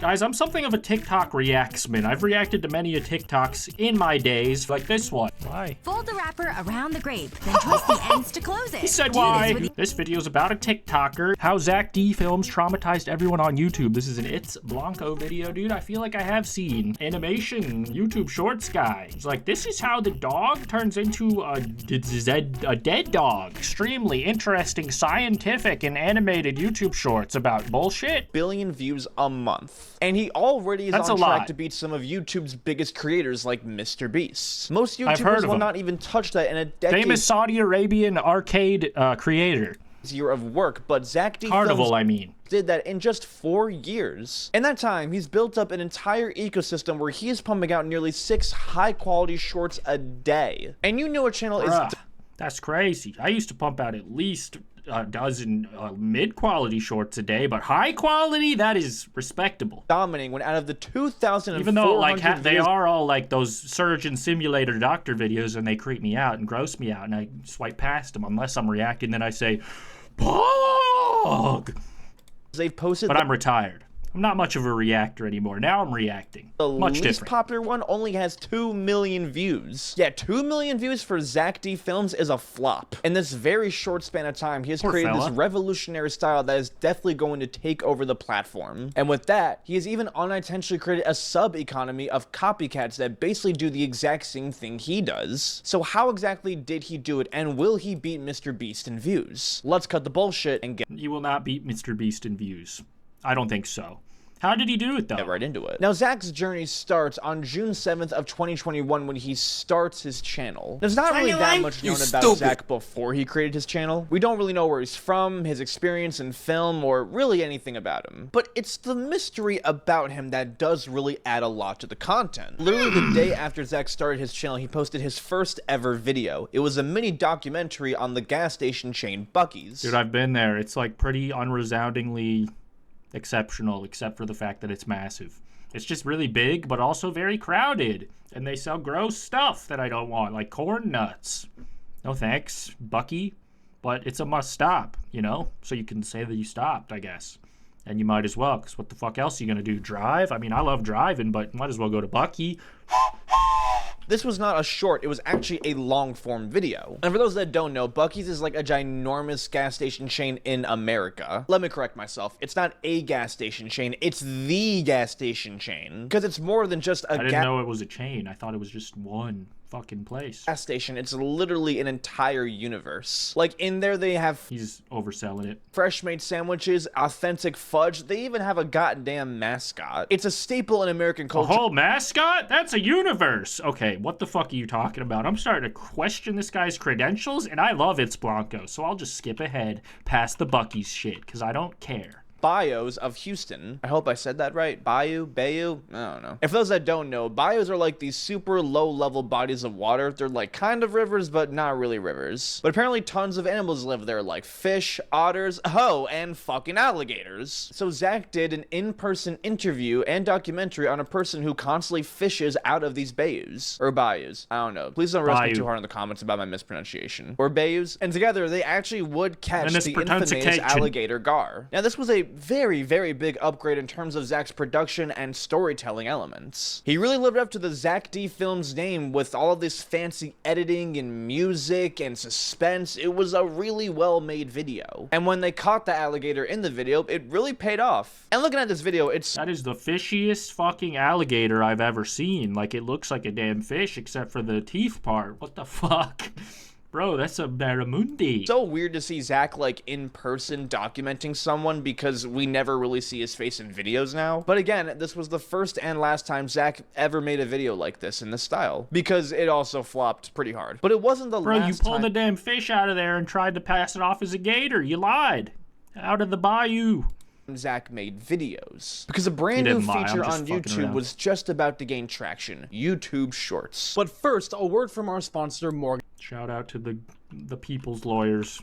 Guys, I'm something of a TikTok reactsman. I've reacted to many a TikToks in my days, like this one. Why? Fold the wrapper around the grape, then twist the ends to close it. He said why. This video's about a TikToker. How Zack D films traumatized everyone on YouTube. This is an It's Blanco video, dude. I feel like I have seen animation YouTube shorts guy. It's like, this is how the dog turns into a dead dog. Extremely interesting, scientific, and animated YouTube shorts about bullshit. Billion views a month. And he already is on track to beat some of YouTube's biggest creators like MrBeast. Most YouTubers will not even touch that in a decade. Famous Saudi Arabian arcade creator. Year of work, but Zack D did that in just 4 years. In that time, he's built up an entire ecosystem where he is pumping out nearly 6 high-quality shorts a day. And you know a channel is... That's crazy. I used to pump out at least a dozen mid-quality shorts a day, but high quality, that is respectable. Dominating when out of the 2,400 even though like they are all like those surgeon simulator doctor videos, and they creep me out and gross me out, and I swipe past them unless I'm reacting. Then I say, "Pog." They've posted, but I'm retired. I'm not much of a reactor anymore. Now I'm reacting. The much least popular one only has 2 million views. Yeah, 2 million views for Zack D Films is a flop. In this very short span of time, he has created this revolutionary style that is definitely going to take over the platform. And with that, he has even unintentionally created a sub-economy of copycats that basically do the exact same thing he does. So how exactly did he do it, and will he beat MrBeast in views? Let's cut the bullshit and get... He will not beat MrBeast in views. I don't think so. How did he do it, though? Get right into it. Now, Zack's journey starts on June 7th of 2021 when he starts his channel. There's not really that much known about Zack before he created his channel. We don't really know where he's from, his experience in film, or really anything about him. But it's the mystery about him that does really add a lot to the content. Literally the day after Zack started his channel, he posted his first ever video. It was a mini documentary on the gas station chain Buc-ee's. Dude, I've been there. It's like pretty unresoundingly exceptional, except for the fact that it's massive. It's just really big, but also very crowded, and they sell gross stuff that I don't want, like corn nuts. No thanks, Bucky, but it's a must stop, you know, so you can say that you stopped, I guess. And you might as well, because what the fuck else are you gonna do, drive? I mean, I love driving, but might as well go to Bucky. This was not a short, it was actually a long-form video. And for those that don't know, Buc-ee's is like a ginormous gas station chain in America. Let me correct myself. It's not a gas station chain, it's the gas station chain. Because it's more than just a I didn't know it was a chain. I thought it was just one fucking place. Gas station. It's literally an entire universe. Like, in there they have... He's overselling it. Fresh made sandwiches, authentic fudge. They even have a goddamn mascot. It's a staple in American culture. A whole mascot? That's a universe. Okay, what the fuck are you talking about? I'm starting to question this guy's credentials, and I love It's Blanco, so I'll just skip ahead past the Buc-ee's shit, because I don't care. Bayous of Houston. I hope I said that right. Bayou? I don't know. And for those that don't know, bayous are like these super low-level bodies of water. They're like kind of rivers, but not really rivers. But apparently tons of animals live there, like fish, otters, and fucking alligators. So Zack did an in-person interview and documentary on a person who constantly fishes out of these bayous. Or bayous. I don't know. Please don't roast me too hard in the comments about my mispronunciation. Or bayous. And together, they actually would catch the infamous alligator gar. Now, this was a very, very big upgrade in terms of Zack's production and storytelling elements. He really lived up to the Zack D Films name with all of this fancy editing and music and suspense. It was a really well-made video. And when they caught the alligator in the video, it really paid off. And looking at this video, that is the fishiest fucking alligator I've ever seen. Like, it looks like a damn fish except for the teeth part. What the fuck? Bro, that's a barramundi. So weird to see Zack, like, in person documenting someone because we never really see his face in videos now. But again, this was the first and last time Zack ever made a video like this in this style, because it also flopped pretty hard. But it wasn't the last time. Bro, you pulled the damn fish out of there and tried to pass it off as a gator. You lied. Out of the bayou. Zack made videos because a brand new feature on YouTube was just about to gain traction: YouTube Shorts. But first, a word from our sponsor, Morgan. Shout out to the people's lawyers.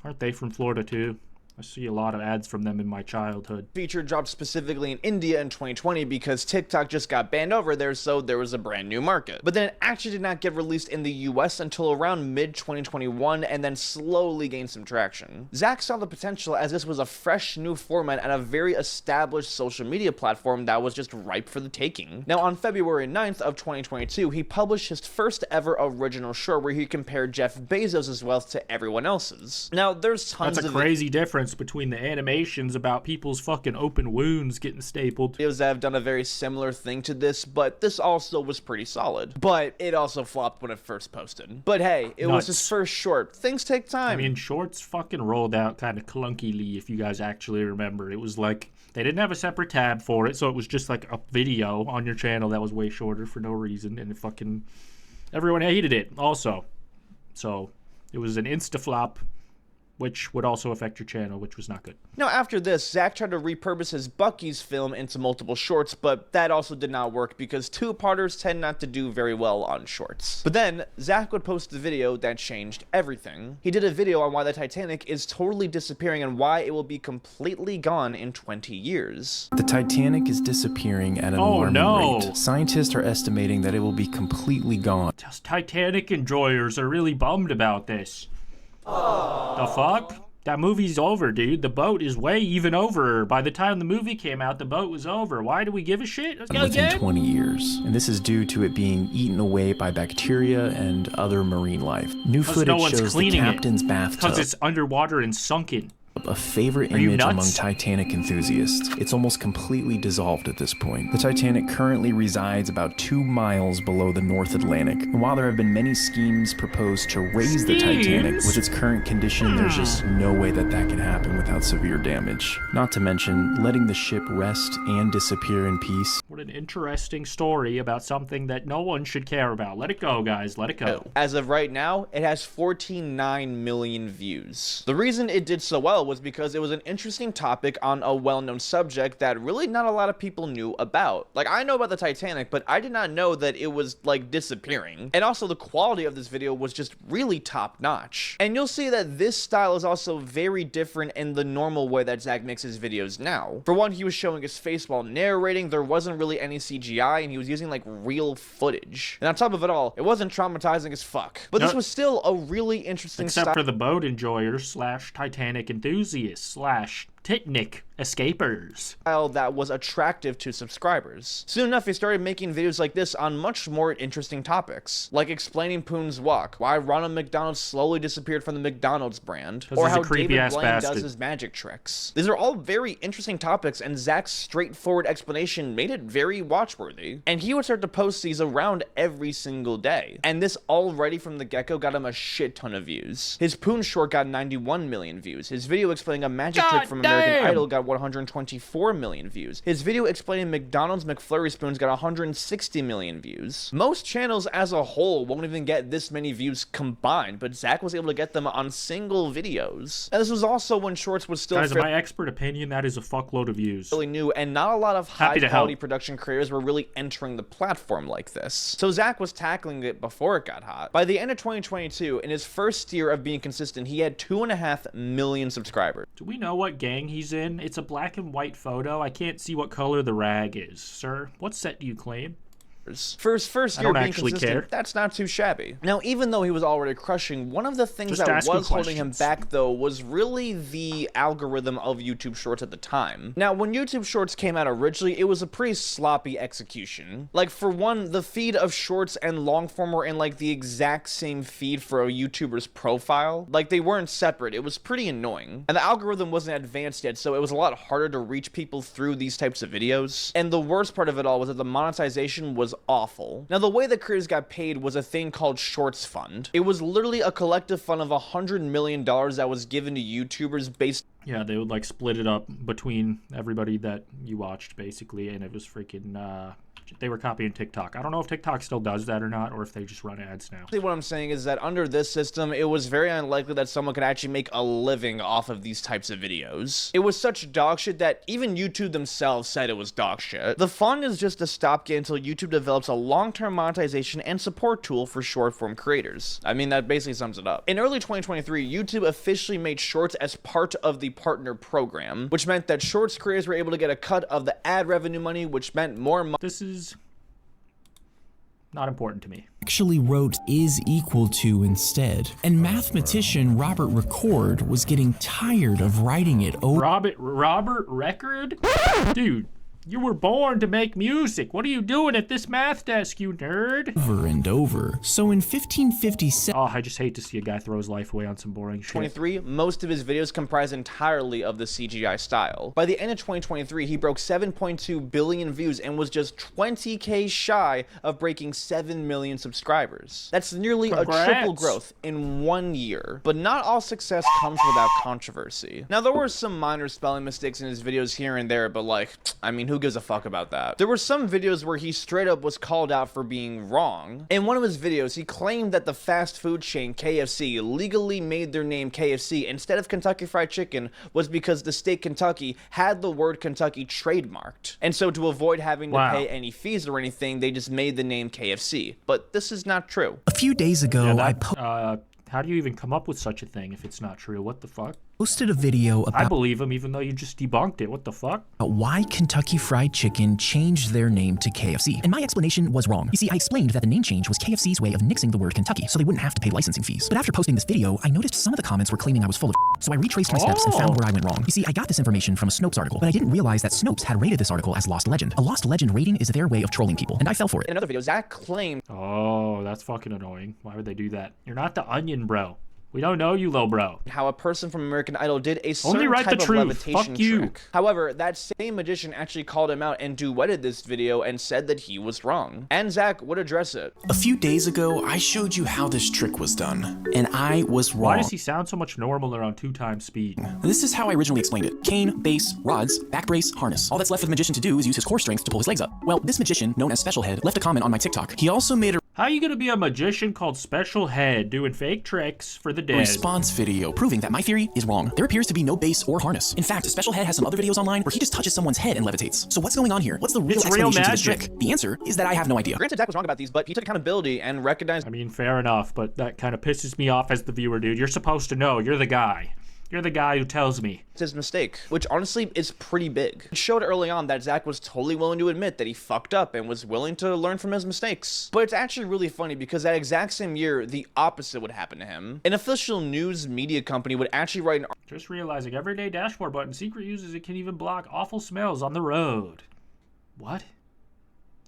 Aren't they from Florida too? I see a lot of ads from them in my childhood. Feature dropped specifically in India in 2020 because TikTok just got banned over there, so there was a brand new market. But then it actually did not get released in the US until around mid-2021 and then slowly gained some traction. Zack saw the potential as this was a fresh new format and a very established social media platform that was just ripe for the taking. Now on February 9th of 2022, he published his first ever original short where he compared Jeff Bezos' wealth to everyone else's. Now there's tons of crazy difference between the animations about people's fucking open wounds getting stapled. Videos that have done a very similar thing to this, but this also was pretty solid. But it also flopped when it first posted. But hey, it was his first short. Things take time. I mean, shorts fucking rolled out kind of clunkily, if you guys actually remember. It was like, they didn't have a separate tab for it, so it was just like a video on your channel that was way shorter for no reason, and it fucking, everyone hated it also. So it was an insta-flop, which would also affect your channel, which was not good. Now, after this, Zack tried to repurpose his Bucky's film into multiple shorts, but that also did not work because two-parters tend not to do very well on shorts. But then, Zack would post the video that changed everything. He did a video on why the Titanic is totally disappearing and why it will be completely gone in 20 years. The Titanic is disappearing at an alarming rate. Scientists are estimating that it will be completely gone. Titanic enjoyers are really bummed about this. The fuck? That movie's over, dude. The boat is way even over. By the time the movie came out, the boat was over. Why do we give a shit? Let's go within again. 20 years. And this is due to it being eaten away by bacteria and other marine life. New footage shows the captain's bathtub. Because it's underwater and sunken. A favorite image among Titanic enthusiasts. It's almost completely dissolved at this point. The Titanic currently resides about 2 miles below the North Atlantic. And while there have been many schemes proposed to raise the Titanic, with its current condition, there's just no way that that can happen without severe damage. Not to mention, letting the ship rest and disappear in peace. What an interesting story about something that no one should care about. Let it go, guys. Let it go. As of right now, it has 49 million views. The reason it did so well was because it was an interesting topic on a well-known subject that really not a lot of people knew about. Like, I know about the Titanic, but I did not know that it was, like, disappearing. And also, the quality of this video was just really top-notch. And you'll see that this style is also very different in the normal way that Zack makes his videos now. For one, he was showing his face while narrating, there wasn't really any CGI, and he was using, like, real footage. And on top of it all, it wasn't traumatizing as fuck. But this was still a really interesting style. Except for the boat enjoyers slash Titanic enthusiasts slash Titanic escapers. That was attractive to subscribers. Soon enough, he started making videos like this on much more interesting topics, like explaining Poon's walk, why Ronald McDonald slowly disappeared from the McDonald's brand, or how David Blaine does his magic tricks. These are all very interesting topics, and Zack's straightforward explanation made it very watchworthy. And he would start to post these around every single day. And this already from the get-go got him a shit ton of views. His Poon short got 91 million views. His video explaining a magic trick from American Idol got 124 million views. His video explaining McDonald's McFlurry spoons got 160 million views. Most channels as a whole won't even get this many views combined, but Zack was able to get them on single videos. And this was also when shorts was still Guys, in my expert opinion, that is a fuckload of views. Really new, and not a lot of high-quality production creators were really entering the platform like this. So Zack was tackling it before it got hot. By the end of 2022, in his first year of being consistent, he had 2.5 million subscribers. Do we know what gang he's in? It's a black and white photo. I can't see what color the rag is. Sir, what set do you claim? For his first year being consistent, that's not too shabby. Now, even though he was already crushing, one of the things that was holding him back, though, was really the algorithm of YouTube Shorts at the time. Now, when YouTube Shorts came out originally, it was a pretty sloppy execution. Like, for one, the feed of Shorts and long-form were in, like, the exact same feed for a YouTuber's profile. Like, they weren't separate. It was pretty annoying. And the algorithm wasn't advanced yet, so it was a lot harder to reach people through these types of videos. And the worst part of it all was that the monetization was awful. Now, the way that creators got paid was a thing called Shorts Fund. It was literally a collective fund of $100 million that was given to YouTubers based... Yeah, they would, like, split it up between everybody that you watched, basically, and it was freaking, they were copying TikTok. I don't know if TikTok still does that or not, or if they just run ads now. What I'm saying is that under this system, it was very unlikely that someone could actually make a living off of these types of videos. It was such dog shit that even YouTube themselves said it was dog shit. The fund is just a stopgap until YouTube develops a long-term monetization and support tool for short-form creators. I mean, that basically sums it up. In early 2023, YouTube officially made Shorts as part of the partner program, which meant that Shorts creators were able to get a cut of the ad revenue money, which meant more money. This is not important to me. Actually wrote is equal to instead. And mathematician Robert Record was getting tired of writing it over. Robert Record? Dude, you were born to make music. What are you doing at this math desk, you nerd? Over and over. So in 1557. Oh, I just hate to see a guy throw his life away on some boring shit. 2023, most of his videos comprise entirely of the CGI style. By the end of 2023, he broke 7.2 billion views and was just 20K shy of breaking 7 million subscribers. That's nearly a triple growth in 1 year. But not all success comes without controversy. Now, there were some minor spelling mistakes in his videos here and there, but like, I mean, who gives a fuck about that? There were some videos where he straight up was called out for being wrong. In one of his videos, he claimed that the fast food chain KFC legally made their name KFC instead of Kentucky Fried Chicken was because the state Kentucky had the word Kentucky trademarked. And so to avoid having to pay any fees or anything, they just made the name KFC. But this is not true. A few days ago, how do you even come up with such a thing if it's not true? What the fuck? Posted a video about I believe him even though you just debunked it. What the fuck? Why Kentucky Fried Chicken changed their name to KFC. And my explanation was wrong. You see, I explained that the name change was KFC's way of nixing the word Kentucky so they wouldn't have to pay licensing fees. But after posting this video, I noticed some of the comments were claiming I was full of so I retraced my steps and found where I went wrong. You see, I got this information from a Snopes article, but I didn't realize that Snopes had rated this article as Lost Legend. A Lost Legend rating is their way of trolling people, and I fell for it. In another video, Zack claimed, oh, that's fucking annoying. Why would they do that? You're not the Onion, bro. We don't know you, little bro. How a person from American Idol did a certain Only write type the of truth. levitation Fuck you. trick. However, that same magician actually called him out and duetted this video and said that he was wrong. And Zack would address it. A few days ago, I showed you how this trick was done, and I was wrong. Why does he sound so much normaler on 2x speed? This is how I originally explained it. Cane, base, rods, back brace, harness. All that's left for the magician to do is use his core strength to pull his legs up. Well, this magician, known as Special Head, left a comment on my TikTok. He also made a How are you gonna be a magician called Special Head doing fake tricks for the dead? response video proving that my theory is wrong. There appears to be no base or harness. In fact, Special Head has some other videos online where he just touches someone's head and levitates. So what's going on here? What's the real It's real explanation to this magic. trick? The answer is that I have no idea. Granted, Zack was wrong about these, but he took accountability and recognized I mean, fair enough, but that kind of pisses me off as the viewer, dude. You're supposed to know. You're the guy. You're the guy who tells me. his mistake, which honestly is pretty big. It showed early on that Zack was totally willing to admit that he fucked up and was willing to learn from his mistakes. But it's actually really funny because that exact same year, the opposite would happen to him. An official news media company would actually write an Just realizing everyday dashboard button secret uses it can even block awful smells on the road. What?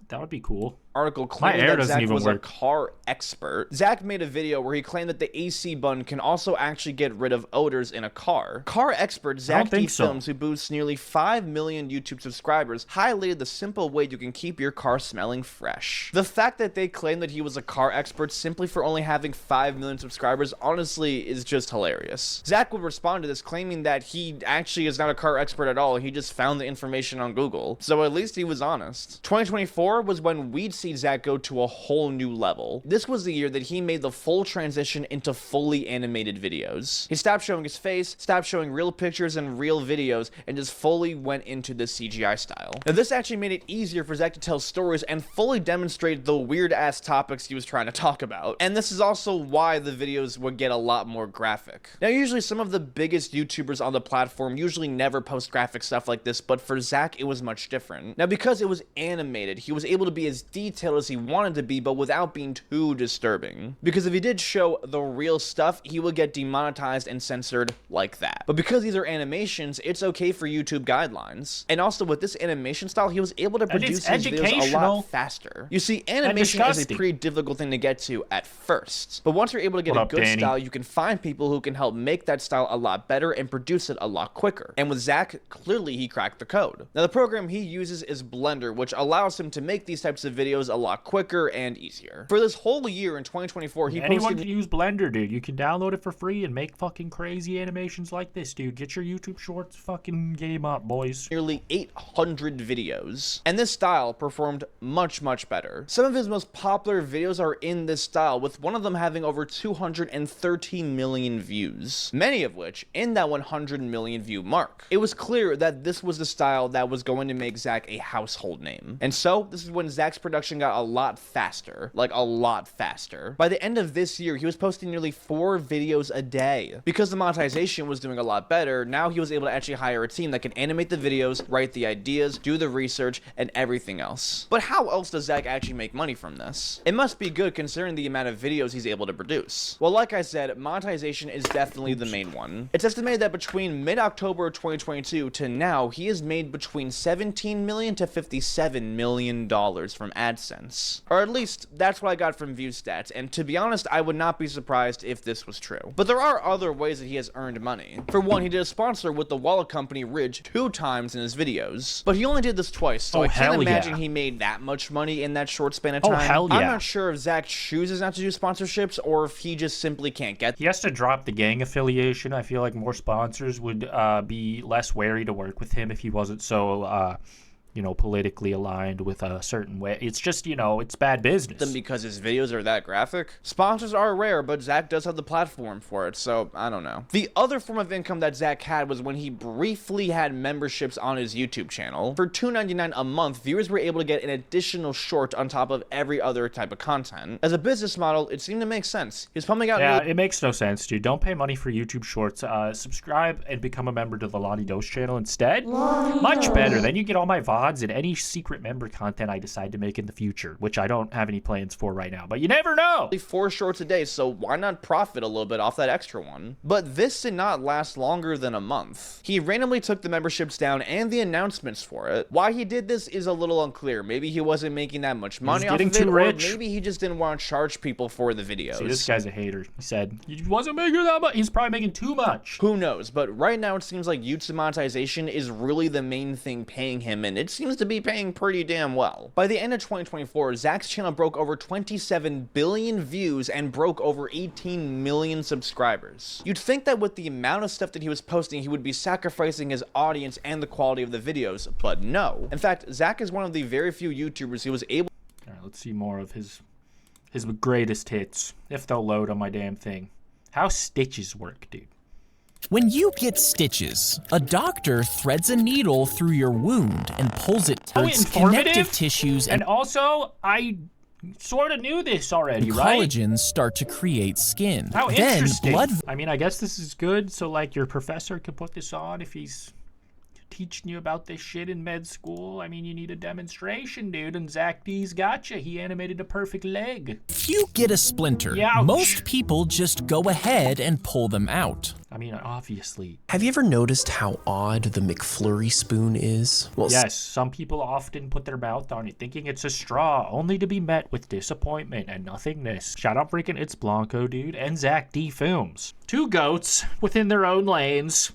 That would be cool. article claiming that Zack was work. a car expert. Zack made a video where he claimed that the AC button can also actually get rid of odors in a car. Car expert Zack D Films, who boasts nearly 5 million YouTube subscribers, highlighted the simple way you can keep your car smelling fresh. The fact that they claim that he was a car expert simply for only having 5 million subscribers honestly is just hilarious. Zack would respond to this claiming that he actually is not a car expert at all, he just found the information on Google. So at least he was honest. 2024 was when we'd see Zack go to a whole new level. This was the year that he made the full transition into fully animated videos. He stopped showing his face, stopped showing real pictures and real videos, and just fully went into the CGI style. Now this actually made it easier for Zack to tell stories and fully demonstrate the weird ass topics he was trying to talk about. And this is also why the videos would get a lot more graphic. Now usually some of the biggest YouTubers on the platform usually never post graphic stuff like this, but for Zack it was much different. Now because it was animated, he was able to be as detailed as he wanted to be, but without being too disturbing. Because if he did show the real stuff, he would get demonetized and censored like that. But because these are animations, it's okay for YouTube guidelines. And also with this animation style, he was able to produce his videos a lot faster. You see, animation is a pretty difficult thing to get to at first. But once you're able to get a good style, you can find people who can help make that style a lot better and produce it a lot quicker. And with Zack, clearly he cracked the code. Now the program he uses is Blender, which allows him to make these types of videos a lot quicker and easier. For this whole year in 2024, anyone can use Blender, dude. You can download it for free and make fucking crazy animations like this, dude. Get your YouTube Shorts fucking game up, boys. Nearly 800 videos. And this style performed much, much better. Some of his most popular videos are in this style, with one of them having over 230 million views, many of which in that 100 million view mark. It was clear that this was the style that was going to make Zack a household name. And so, this is when Zack's production production got a lot faster. Like, a lot faster. By the end of this year, he was posting nearly 4 videos a day. Because the monetization was doing a lot better, now he was able to actually hire a team that can animate the videos, write the ideas, do the research, and everything else. But how else does Zack actually make money from this? It must be good considering the amount of videos he's able to produce. Well, like I said, monetization is definitely the main one. It's estimated that between mid-October 2022 to now, he has made between $17 million to $57 million from AdSense. Or at least, that's what I got from view stats, and to be honest, I would not be surprised if this was true. But there are other ways that he has earned money. For one, he did a sponsor with the wallet company Ridge 2 times in his videos, but he only did this twice, so I can't imagine he made that much money in that short span of time. Oh, hell yeah. I'm not sure if Zack chooses not to do sponsorships or if he just simply can't get. He has to drop the gang affiliation. I feel like more sponsors would be less wary to work with him if he wasn't so you know, politically aligned with a certain way. It's just, you know, it's bad business. Them because his videos are that graphic. Sponsors are rare, but Zack does have the platform for it, so I don't know. The other form of income that Zack had was when he briefly had memberships on his YouTube channel. For $2.99 a month, viewers were able to get an additional short on top of every other type of content. As a business model, it seemed to make sense. He's pumping out. Yeah, it makes no sense, dude. Don't pay money for YouTube Shorts. Subscribe and become a member to the Lonniedos channel instead. Much better. Then you get all my VODs and any secret member content I decide to make in the future, which I don't have any plans for right now, but you never know. 4 shorts a day, so why not profit a little bit off that extra one? But this did not last longer than a month. He randomly took the memberships down and the announcements for it. Why he did this is a little unclear. Maybe he wasn't making that much money off of it, or maybe he just didn't want to charge people for the videos. See, this guy's a hater. He said he wasn't making that much. He's probably making too much. Who knows? But right now it seems like YouTube monetization is really the main thing paying him, and it seems to be paying pretty damn well. By the end of 2024, Zack's channel broke over 27 billion views and broke over 18 million subscribers. You'd think that with the amount of stuff that he was posting, he would be sacrificing his audience and the quality of the videos, but no. In fact, Zack is one of the very few YouTubers who was able. All right, let's see more of his greatest hits, if they'll load on my damn thing. How stitches work, dude. When you get stitches, a doctor threads a needle through your wound and pulls it towards connective tissues, and also I sort of knew this already, right? Collagens start to create skin. How interesting. I mean, I guess this is good, so like your professor could put this on if he's teaching you about this shit in med school. I mean, you need a demonstration, dude, and Zack D's gotcha. He animated a perfect leg. If you get a splinter, most people just go ahead and pull them out. I mean, obviously. Have you ever noticed how odd the McFlurry spoon is? Well, yes, some people often put their mouth on it thinking it's a straw, only to be met with disappointment and nothingness. Shout out freaking It's Blanco, dude, and Zack D Films. 2 goats within their own lanes.